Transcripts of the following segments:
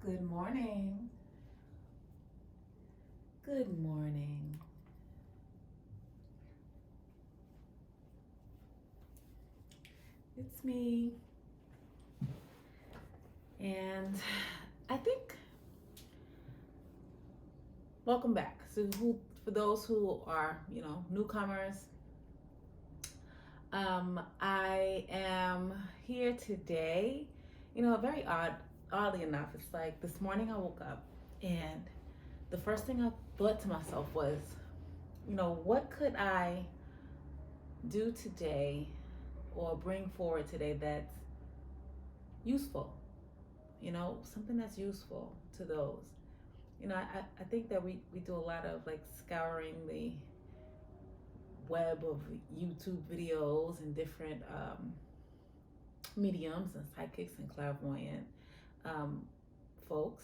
Good morning. Good morning. It's me. And I think welcome back. So for those who are, newcomers, I am here today. Very oddly enough, it's like this morning I woke up and the first thing I thought to myself was, what could I do today or bring forward today that's useful, something that's useful to those. I think that we do a lot of like scouring the web of YouTube videos and different mediums and psychics and clairvoyant um, folks.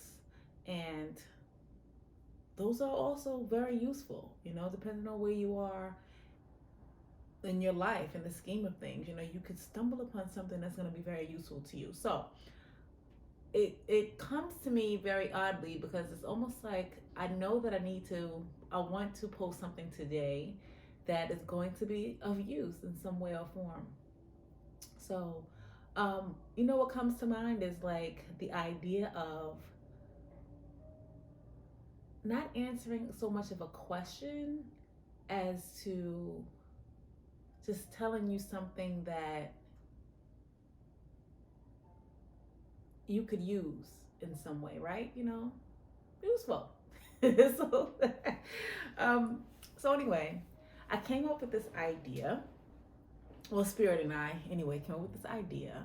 And those are also very useful, depending on where you are in your life, in the scheme of things. You could stumble upon something that's going to be very useful to you. So it comes to me very oddly because it's almost like I know that I want to post something today that is going to be of use in some way or form. So, what comes to mind is like the idea of not answering so much of a question as to just telling you something that you could use in some way, right? Useful. so, um, so anyway, I came up with this idea. Well, Spirit and I, anyway, came up with this idea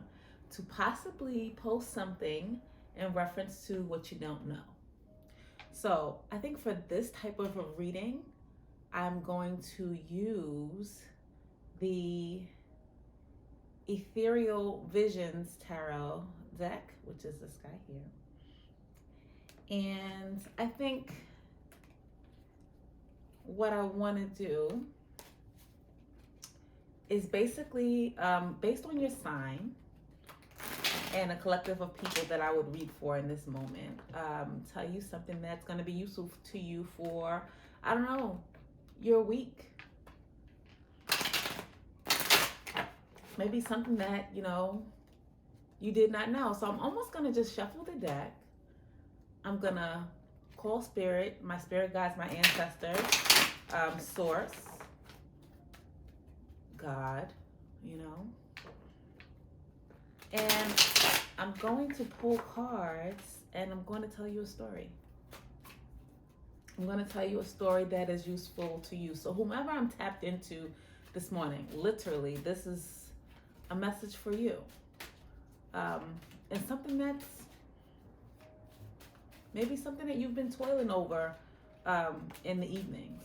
to possibly post something in reference to what you don't know. So I think for this type of a reading, I'm going to use the Ethereal Visions Tarot deck, which is this guy here. And I think what I want to do is basically based on your sign and a collective of people that I would read for in this moment, tell you something that's going to be useful to you for, I don't know, your week. Maybe something that, you did not know. So I'm almost going to just shuffle the deck. I'm going to call spirit, my spirit guides, my ancestors, source, God, and I'm going to pull cards and I'm going to tell you a story. I'm going to tell you a story that is useful to you. So whomever I'm tapped into this morning, literally, this is a message for you. And something that's maybe something that you've been toiling over in the evenings,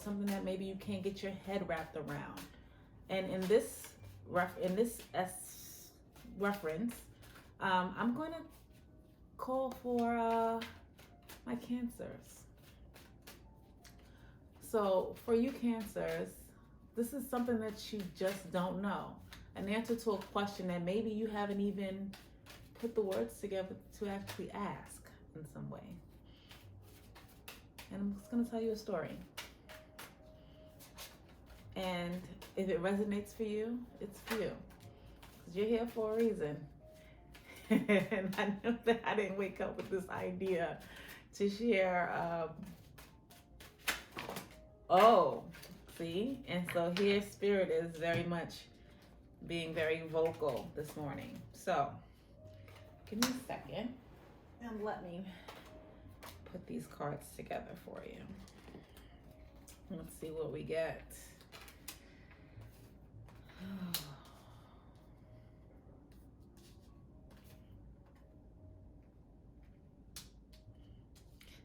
something that maybe you can't get your head wrapped around. And in this reference, I'm going to call for my Cancers. So for you Cancers, this is something that you just don't know. An answer to a question that maybe you haven't even put the words together to actually ask in some way. And I'm just going to tell you a story. And if it resonates for you, it's for you. Because you're here for a reason. And I know that I didn't wake up with this idea to share. See? And so here Spirit is very much being very vocal this morning. So give me a second and let me put these cards together for you. Let's see what we get.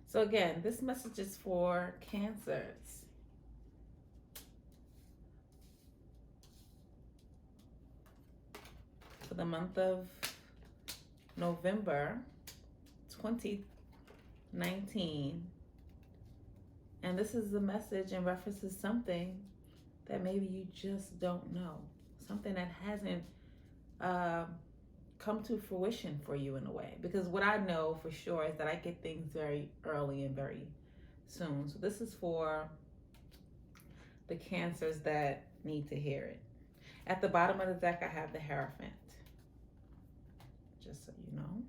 So again, this message is for Cancers. For the month of November 2019. And this is the message in reference to something that maybe you just don't know. Something that hasn't come to fruition for you in a way. Because what I know for sure is that I get things very early and very soon. So this is for the Cancers that need to hear it. At the bottom of the deck, I have the Hierophant, just so you know.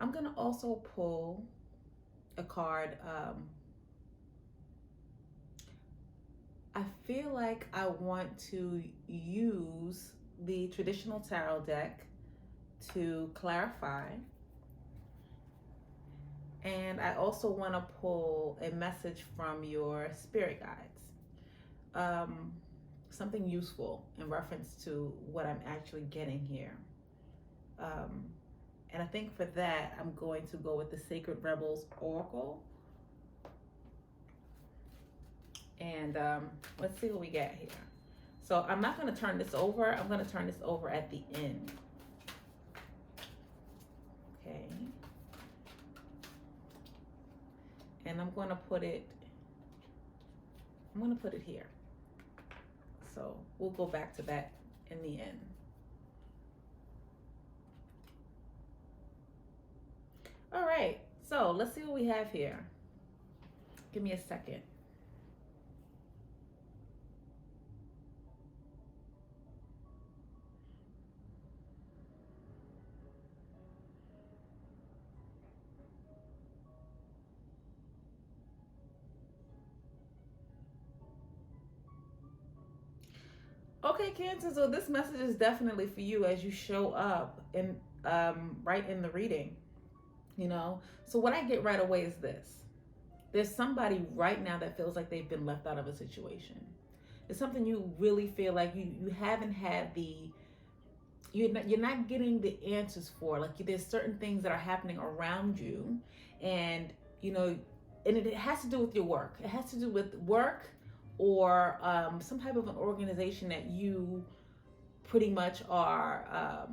I'm going to also pull a card. I feel like I want to use the traditional tarot deck to clarify. And I also want to pull a message from your spirit guides. Something useful in reference to what I'm actually getting here. And I think for that, I'm going to go with the Sacred Rebels Oracle. And let's see what we get here. So I'm not going to turn this over. I'm going to turn this over at the end. Okay. And I'm going to put it here. So we'll go back to that in the end. All right, so let's see what we have here. Give me a second. Okay, Cancer, so this message is definitely for you as you show up in right in the reading. You know, so what I get right away is this. There's somebody right now that feels like they've been left out of a situation. It's something you really feel like you haven't had you're not getting the answers for. Like there's certain things that are happening around you, and you know, and it has to do with your work. It has to do with work or some type of an organization that you pretty much are.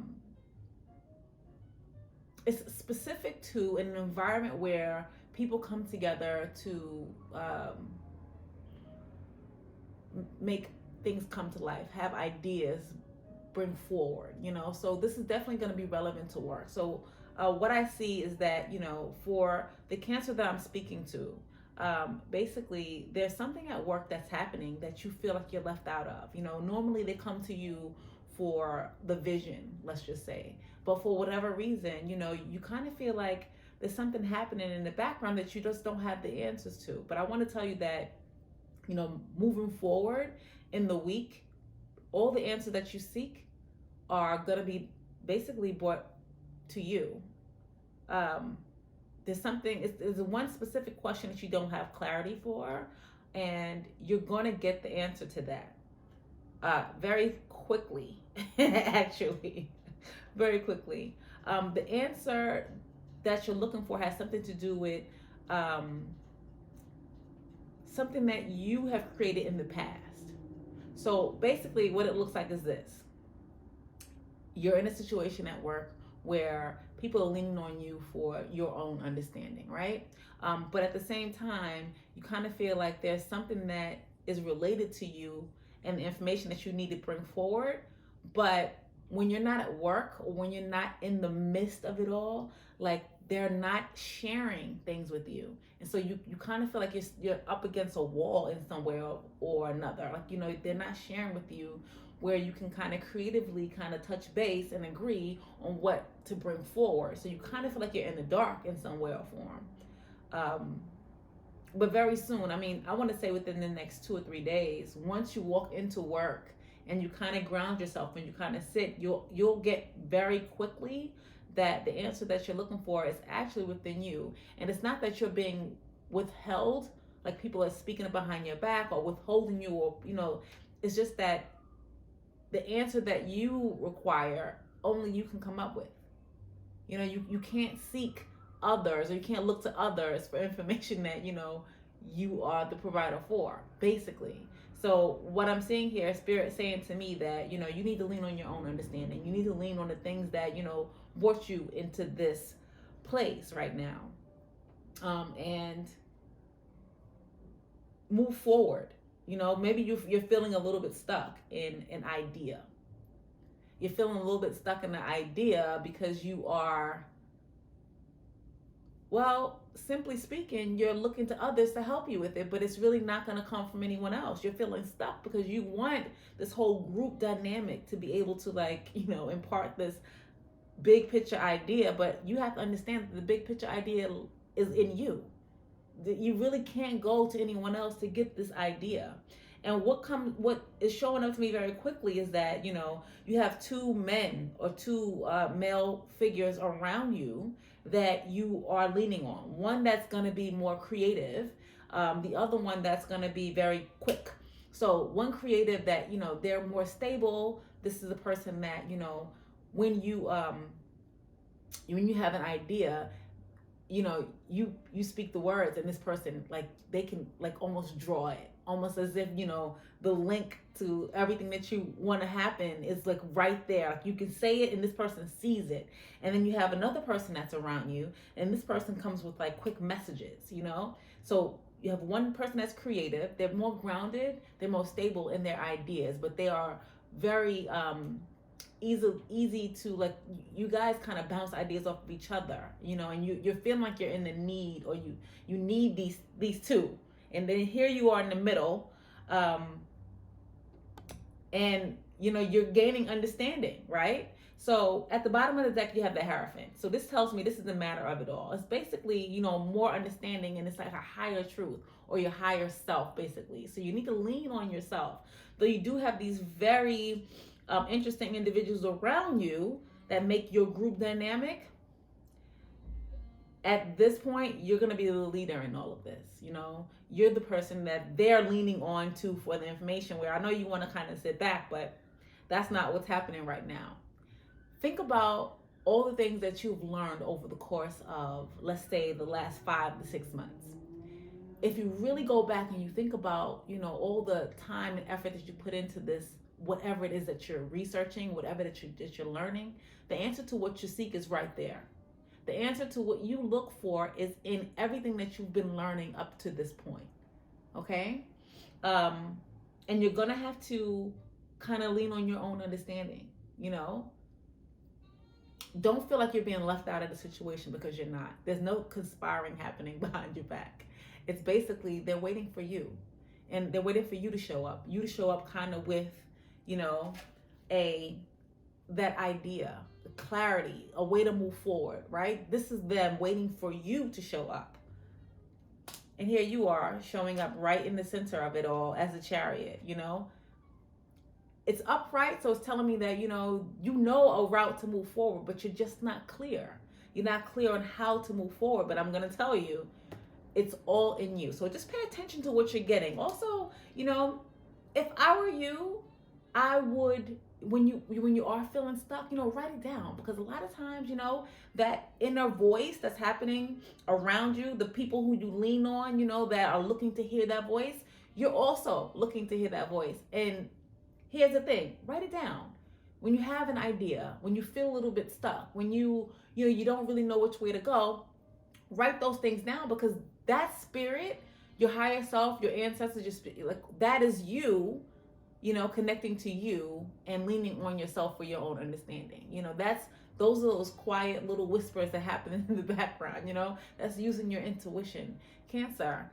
It's specific to an environment where people come together to make things come to life, have ideas, bring forward, you know. So this is definitely going to be relevant to work. So what I see is that, you know, for the Cancer that I'm speaking to, basically there's something at work that's happening that you feel like you're left out of. You know, normally they come to you for the vision, let's just say, but for whatever reason, you know, you kind of feel like there's something happening in the background that you just don't have the answers to. But I want to tell you that, you know, moving forward in the week, all the answers that you seek are going to be basically brought to you. There's one specific question that you don't have clarity for, and you're going to get the answer to that very quickly, actually, very quickly. The answer that you're looking for has something to do with something that you have created in the past. So basically what it looks like is this. You're in a situation at work where people are leaning on you for your own understanding, right? But at the same time, you kind of feel like there's something that is related to you and the information that you need to bring forward. But when you're not at work or when you're not in the midst of it all, like they're not sharing things with you. And so you kind of feel like you're up against a wall in some way or another. Like, you know, they're not sharing with you where you can kind of creatively kind of touch base and agree on what to bring forward. So you kind of feel like you're in the dark in some way or form. But very soon, I mean, I want to say within the next 2 or 3 days, once you walk into work and you kind of ground yourself and you kind of sit, you'll get very quickly that the answer that you're looking for is actually within you. And it's not that you're being withheld, like people are speaking behind your back or withholding you, or, you know, it's just that the answer that you require, only you can come up with. You know, you can't seek others, or you can't look to others for information that, you know, you are the provider for, basically. So what I'm seeing here, Spirit saying to me that, you know, you need to lean on your own understanding. You need to lean on the things that, you know, brought you into this place right now. And move forward. You know, maybe you're feeling a little bit stuck in an idea. you're feeling a little bit stuck in the idea because you are, well, simply speaking, you're looking to others to help you with it, but it's really not going to come from anyone else. You're feeling stuck because you want this whole group dynamic to be able to, like, impart this big picture idea, but you have to understand that the big picture idea is in you. You really can't go to anyone else to get this idea. And what is showing up to me very quickly is that you have two men or two male figures around you that you are leaning on. One that's going to be more creative, the other one that's going to be very quick. So one creative that they're more stable. This is a person that when you have an idea, you speak the words, and this person, like, they can, like, almost draw it, almost as if the link to everything that you want to happen is, like, right there. Like, you can say it and this person sees it. And then you have another person that's around you, and this person comes with, like, quick messages. So you have one person that's creative, they're more grounded, they're more stable in their ideas, but they are very easy to, like, you guys kind of bounce ideas off of each other, and you're feeling like you're in the need, or you need these two, and then here you are in the middle, and you're gaining understanding, right? So at the bottom of the deck you have the Hierophant. So this tells me this is the matter of it all. It's basically more understanding, and it's like a higher truth, or your higher self, basically. So you need to lean on yourself, though you do have these very interesting individuals around you that make your group dynamic. At this point, you're going to be the leader in all of this. You're the person that they're leaning on to for the information, where I know you want to kind of sit back, but that's not what's happening right now. Think about all the things that you've learned over the course of, let's say, the last 5 to 6 months. If you really go back and you think about, all the time and effort that you put into this, whatever it is that you're researching, whatever that you're learning, the answer to what you seek is right there. The answer to what you look for is in everything that you've been learning up to this point. Okay? And you're going to have to kind of lean on your own understanding. Don't feel like you're being left out of the situation, because you're not. There's no conspiring happening behind your back. It's basically they're waiting for you. And they're waiting for you to show up. You to show up kind of with, that idea, clarity, a way to move forward, right? This is them waiting for you to show up. And here you are showing up right in the center of it all as a Chariot. It's upright, so it's telling me that, you know a route to move forward, but you're just not clear. You're not clear on how to move forward, but I'm going to tell you, it's all in you. So just pay attention to what you're getting. Also, if I were you, I would, when you are feeling stuck, write it down, because a lot of times, that inner voice that's happening around you, the people who you lean on, that are looking to hear that voice, you're also looking to hear that voice. And here's the thing, write it down. When you have an idea, when you feel a little bit stuck, when you don't really know which way to go, write those things down, because that spirit, your higher self, your ancestors, your spirit, like, that is you, connecting to you and leaning on yourself for your own understanding. Those are those quiet little whispers that happen in the background, that's using your intuition. Cancer,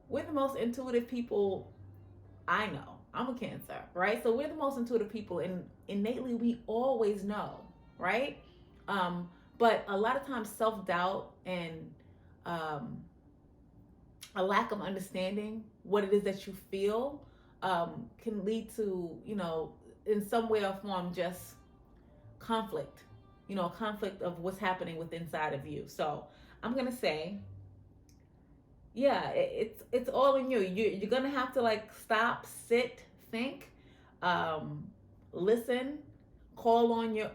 we're the most intuitive people I know. I'm a Cancer, right? So we're the most intuitive people, and innately we always know, right? But a lot of times self-doubt and a lack of understanding what it is that you feel can lead to, in some way or form, just conflict, conflict of what's happening with inside of you. So I'm going to say, yeah, it's all in you. You're going to have to, like, stop, sit, think, listen, call on your,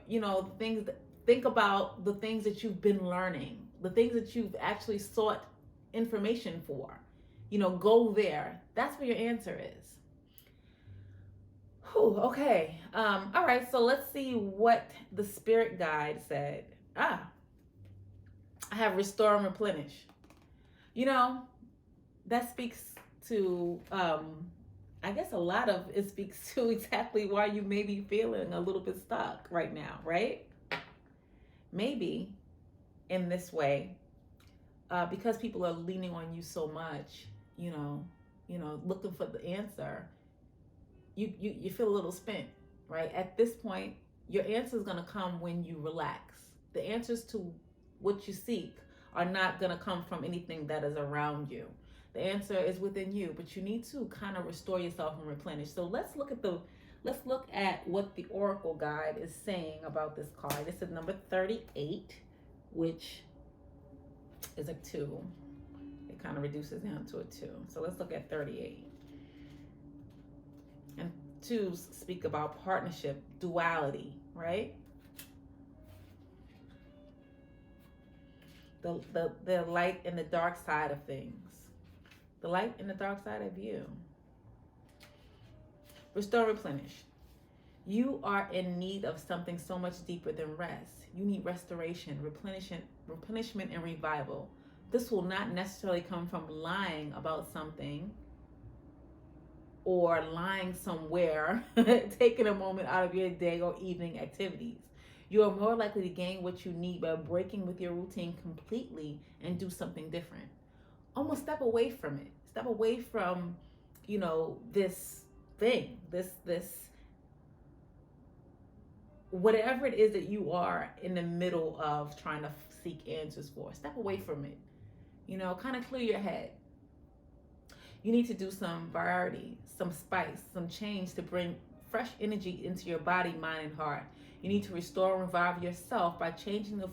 things that, think about the things that you've been learning, the things that you've actually sought information for, go there. That's where your answer is. Whew, okay. All right. So let's see what the spirit guide said. I have restore and replenish. That speaks to I guess a lot of it speaks to exactly why you may be feeling a little bit stuck right now, right? Maybe in this way, because people are leaning on you so much, you know, looking for the answer, you feel a little spent, right? At this point, your answer is going to come when you relax. The answers to what you seek are not going to come from anything that is around you. The answer is within you, but you need to kind of restore yourself and replenish. So let's look at what the Oracle guide is saying about this card. This is number 38, which is a 2. It kind of reduces down to a 2. So let's look at 38. And 2s speak about partnership, duality, right? The light and the dark side of things. The light and the dark side of you. Restore, replenish. You are in need of something so much deeper than rest. You need restoration, replenishment, and revival. This will not necessarily come from lying about something or lying somewhere, taking a moment out of your day or evening activities. You are more likely to gain what you need by breaking with your routine completely and do something different. Almost step away from it. Step away from, this thing, this whatever it is that you are in the middle of trying to seek answers for. Step away from it. Kind of clear your head. You need to do some variety, some spice, some change to bring fresh energy into your body, mind, and heart. You need to restore and revive yourself by changing the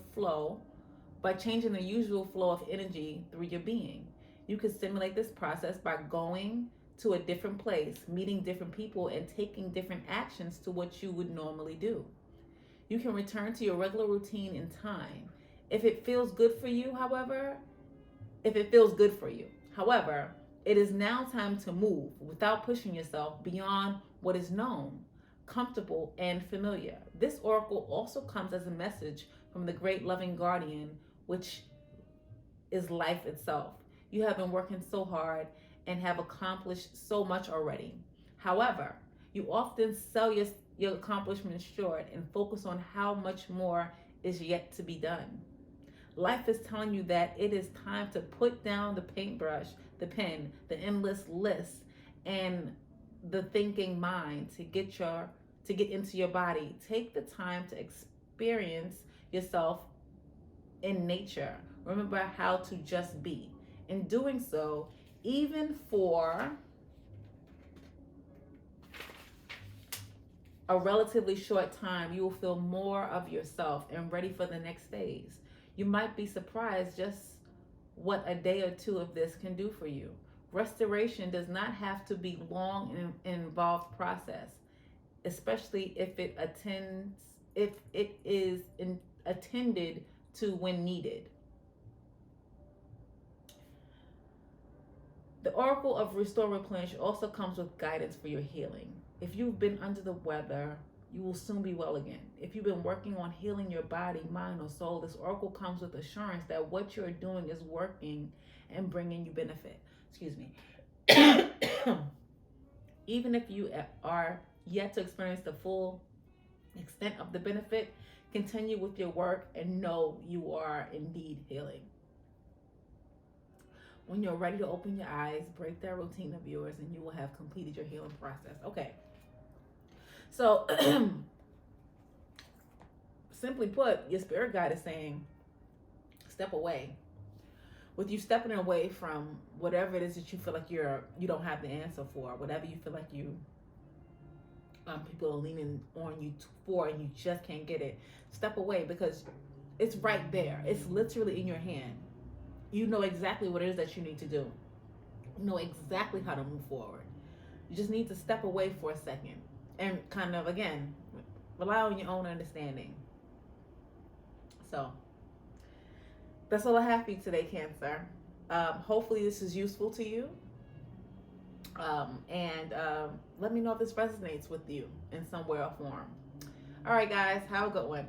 usual flow of energy through your being. You can stimulate this process by going to a different place, meeting different people, and taking different actions to what you would normally do. You can return to your regular routine in time. If it feels good for you, however, it is now time to move without pushing yourself beyond what is known, comfortable, and familiar. This oracle also comes as a message from the great loving guardian, which is life itself. You have been working so hard and have accomplished so much already. However, you often sell your accomplishments short and focus on how much more is yet to be done. Life is telling you that it is time to put down the paintbrush, the pen, the endless list, and the thinking mind to get into your body. Take the time to experience yourself in nature. Remember how to just be. In doing so, even for a relatively short time, you will feel more of yourself and ready for the next phase. You might be surprised just what a day or two of this can do for you. Restoration does not have to be long and involved process, especially if it is attended to when needed. The Oracle of Restore Replenish also comes with guidance for your healing. If you've been under the weather, you will soon be well again. If you've been working on healing your body, mind, or soul, this oracle comes with assurance that what you're doing is working and bringing you benefit. Excuse me. Even if you are yet to experience the full extent of the benefit, continue with your work and know you are indeed healing. When you're ready to open your eyes, break that routine of yours, and you will have completed your healing process. Okay. So, simply put, your spirit guide is saying, step away. With you stepping away from whatever it is that you feel like you don't have the answer for, whatever you feel like people are leaning on you for, and you just can't get it. Step away, because it's right there. It's literally in your hand. You know exactly what it is that you need to do. You know exactly how to move forward. You just need to step away for a second and kind of, again, rely on your own understanding. So that's all I have for you today, Cancer. Hopefully this is useful to you. And let me know if this resonates with you in some way or form. All right, guys, have a good one.